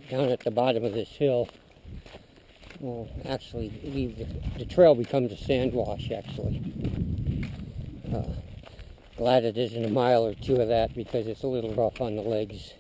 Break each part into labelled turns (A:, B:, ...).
A: down at the bottom of this hill. Well, actually, the trail becomes a sand wash, actually. Glad it isn't a mile or two of that because it's a little rough on the legs.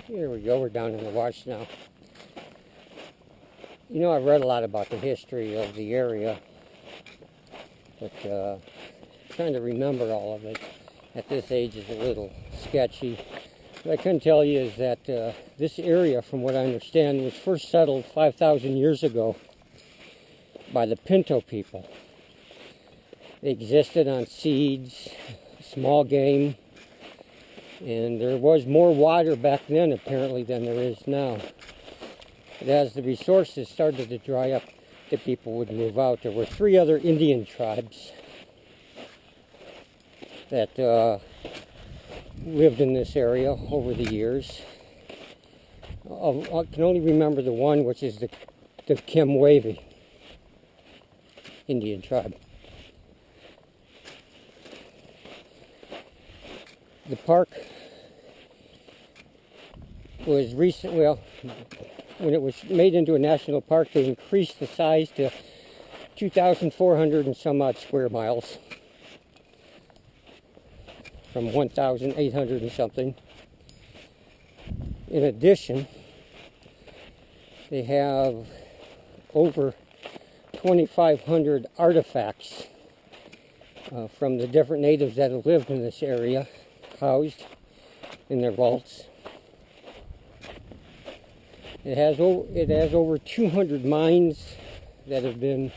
A: Here we go, we're down in the wash now. You know, I've read a lot about the history of the area, but trying to remember all of it at this age is a little sketchy. What I can tell you is that this area, from what I understand, was first settled 5,000 years ago by the Pinto people. They existed on seeds, small game, and there was more water back then, apparently, than there is now. But as the resources started to dry up, the people would move out. There were 3 other Indian tribes that lived in this area over the years. I can only remember the one, which is the Kimwavy Indian tribe. The park was recent. Well, when it was made into a national park, they increased the size to 2,400 and some odd square miles from 1,800 and something. In addition, they have over 2,500 artifacts from the different natives that have lived in this area, housed in their vaults. It has over 200 mines that have been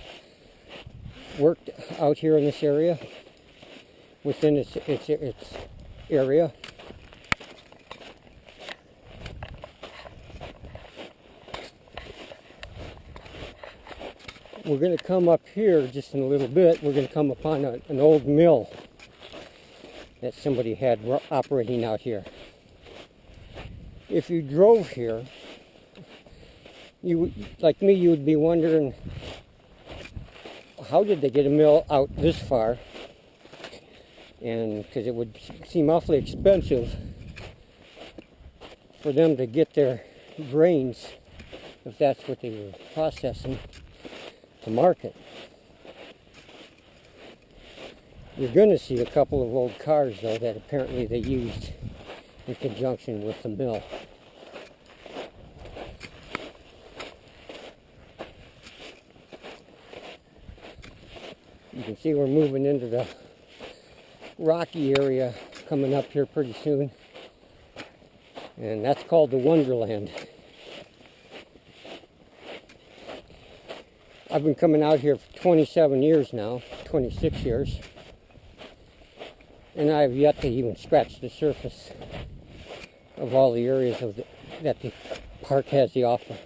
A: worked out here in this area, within its area. We're going to come up here just in a little bit. We're going to come upon an old mill that somebody had operating out here. If you drove here, like me, you would be wondering, how did they get a mill out this far? And because it would seem awfully expensive for them to get their grains, if that's what they were processing, to market. You're going to see a couple of old cars, though, that apparently they used in conjunction with the mill. You can see we're moving into the rocky area coming up here pretty soon. And that's called the Wonderland. I've been coming out here for 27 years now, 26 years. And I've yet to even scratch the surface of all the areas that the park has to offer.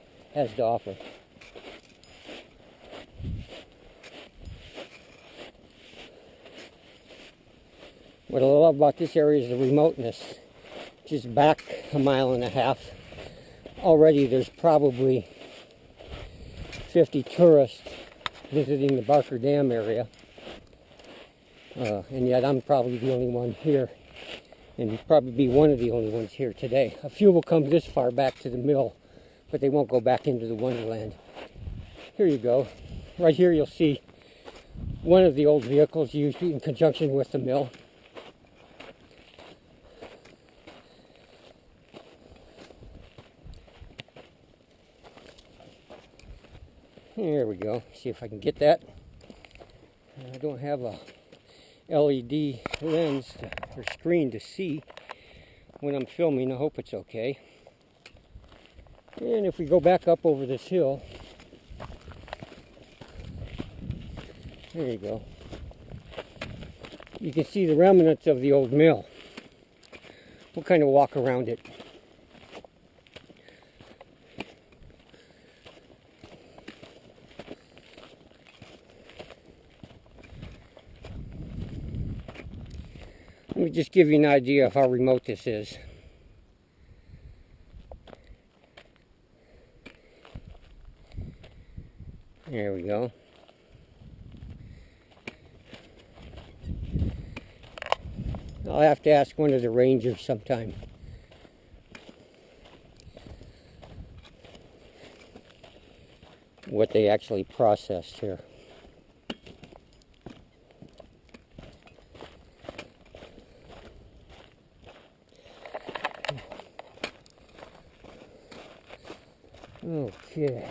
A: What I love about this area is the remoteness. Just back a mile and a half, already there's probably 50 tourists visiting the Barker Dam area. And yet I'm probably the only one here, and probably be one of the only ones here today. A few will come this far back to the mill, but they won't go back into the Wonderland. Here you go. Right here you'll see one of the old vehicles used in conjunction with the mill. There we go. See if I can get that. I don't have a LED lens or screen to see when I'm filming. I hope it's okay. And if we go back up over this hill, there you go. You can see the remnants of the old mill. We'll kind of walk around it. Let me just give you an idea of how remote this is. There we go. I'll have to ask one of the rangers sometime. What they actually processed here. Okay.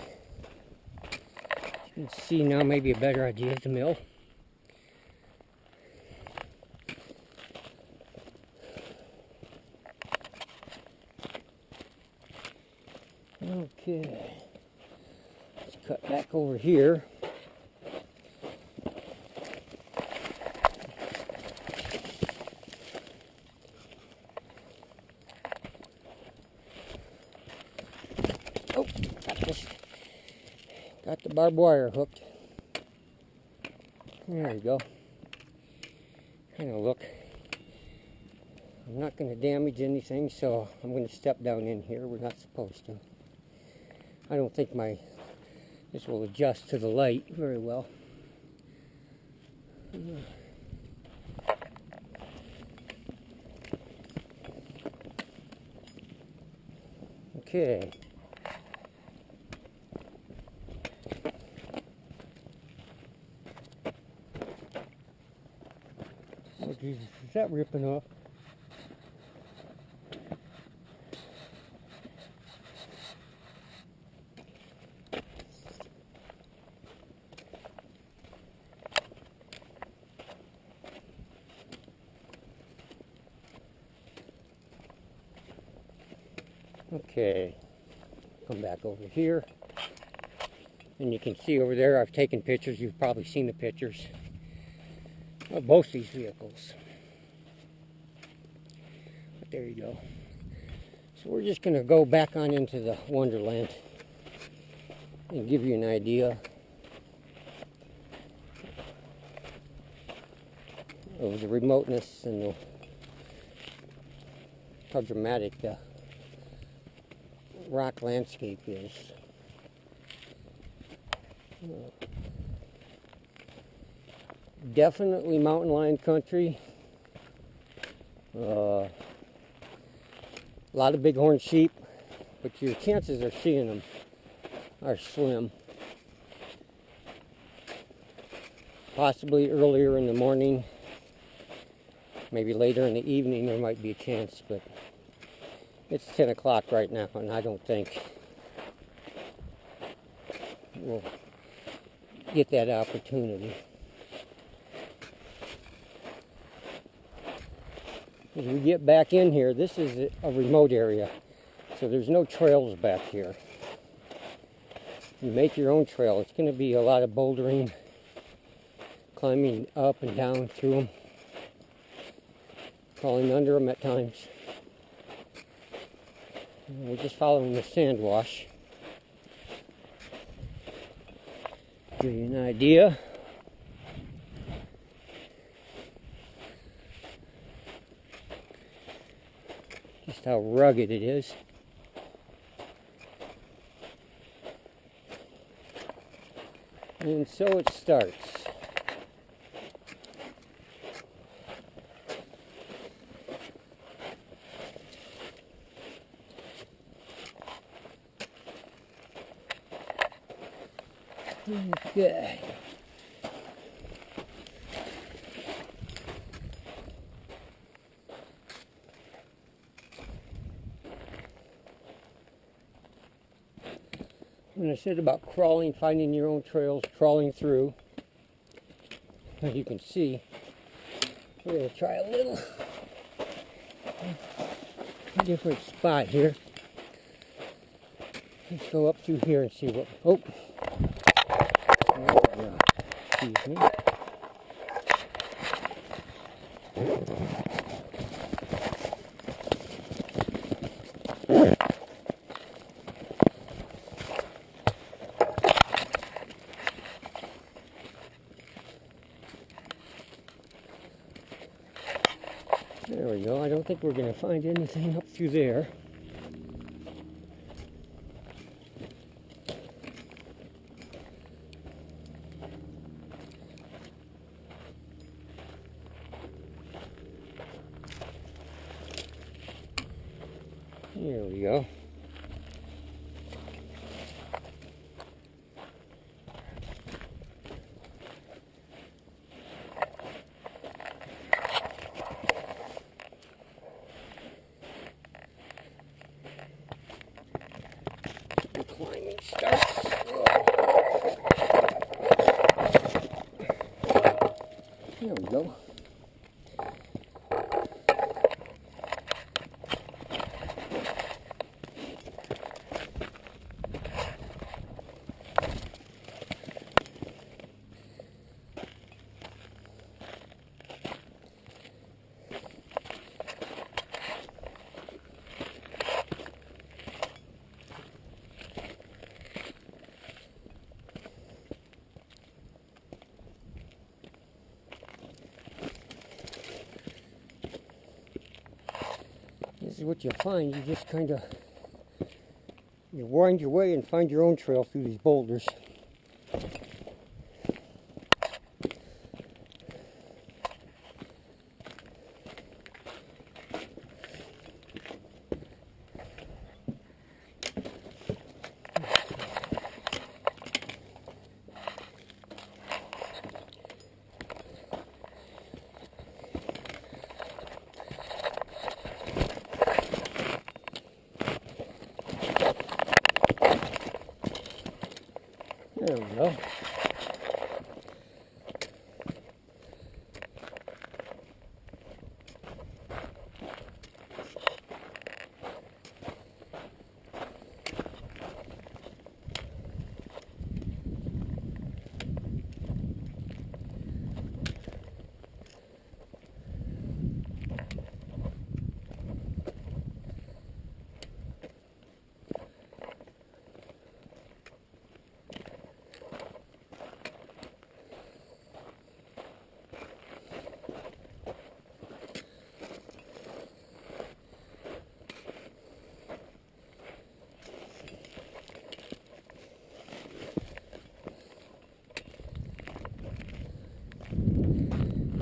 A: You can see now maybe a better idea of the mill. Okay. Let's cut back over here. Oh, got the barbed wire hooked. There you go. Kind of look. I'm not going to damage anything, so I'm going to step down in here. We're not supposed to. I don't think this will adjust to the light very well. Okay. Oh Jesus, is that ripping off? Okay, come back over here, and you can see over there I've taken pictures. You've probably seen the pictures of both these vehicles. But there you go. So we're just going to go back on into the Wonderland and give you an idea of the remoteness and how dramatic the rock landscape is. Definitely mountain lion country. A lot of bighorn sheep, but your chances of seeing them are slim. Possibly earlier in the morning, maybe later in the evening there might be a chance, but it's 10 o'clock right now, and I don't think we'll get that opportunity. As we get back in here, this is a remote area, so there's no trails back here. You make your own trail. It's going to be a lot of bouldering, climbing up and down through them, crawling under them at times. We're just following the sand wash. Give you an idea. Just how rugged it is. And so it starts. Okay. when I said about crawling, finding your own trails, crawling through, as you can see, we're going to try a little different spot here. Let's go up through here and see what, oh, excuse me. There we go. I don't think we're going to find anything up through there. There we go. The climbing starts. There we go. This is what you find. You just kind of, you wind your way and find your own trail through these boulders. There we go.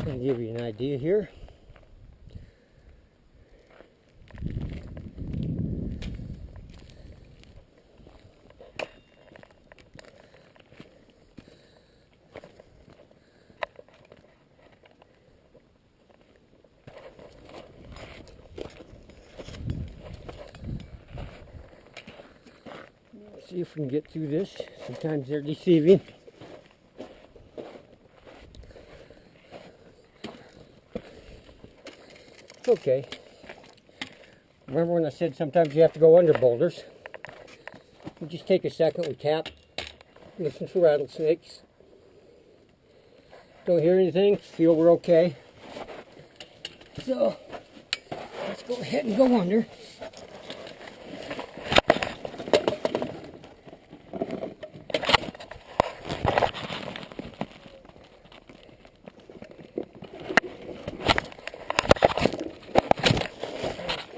A: I'll give you an idea here. Let's see if we can get through this. Sometimes they're deceiving. Okay. Remember when I said sometimes you have to go under boulders? We just take a second, we tap, listen for rattlesnakes. Don't hear anything, feel we're okay. So, let's go ahead and go under.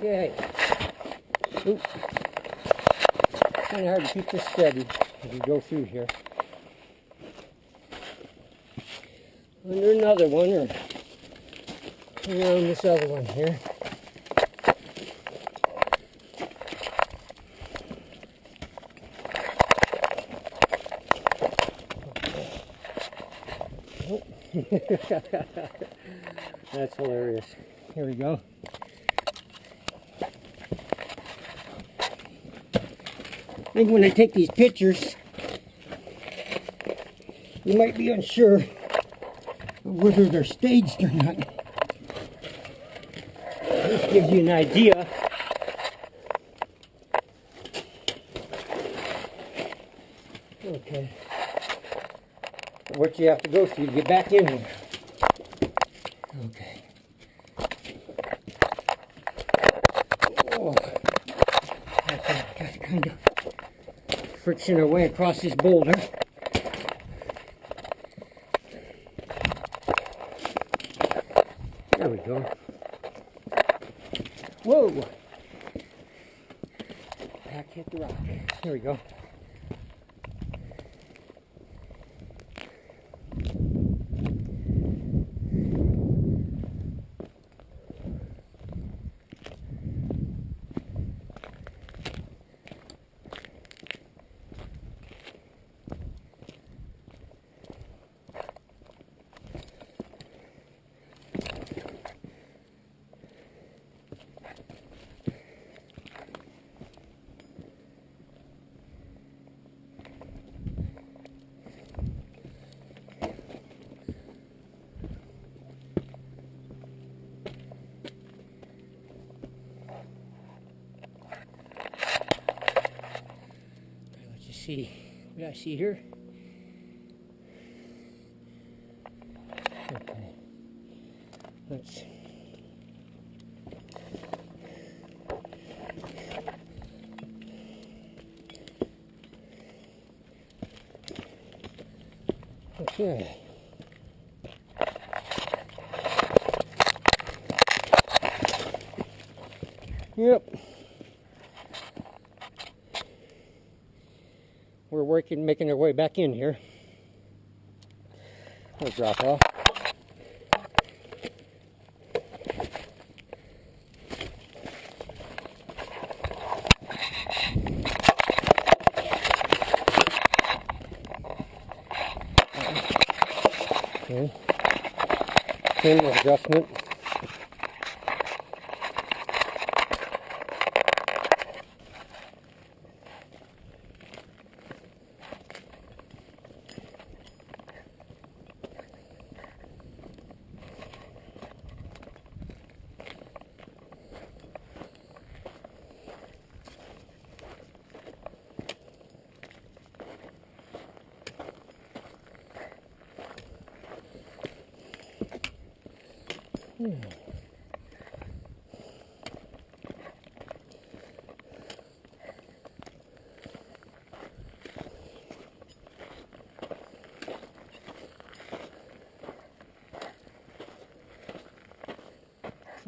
A: Okay. Oops. Kind of hard to keep this steady as we go through here. Under another one, or around this other one here. Oh. That's hilarious. Here we go. I think when I take these pictures, you might be unsure whether they're staged or not. This gives you an idea. Okay. What you have to go through to get back in here. Okay. Oh. Okay. Got to kind of friction our way across this boulder. There we go. Whoa! Back hit the rock. There we go. See what I see here. Okay, let's okay. Yep. We're making our way back in here. We'll drop off. Okay. Same adjustment.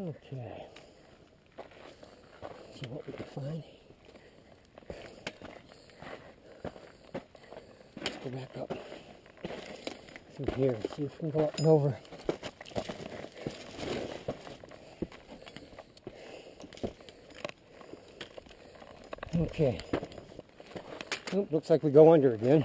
A: Okay. See what we can find. Let's go back up through here and see if we can go up and over. Okay. Oh, looks like we go under again.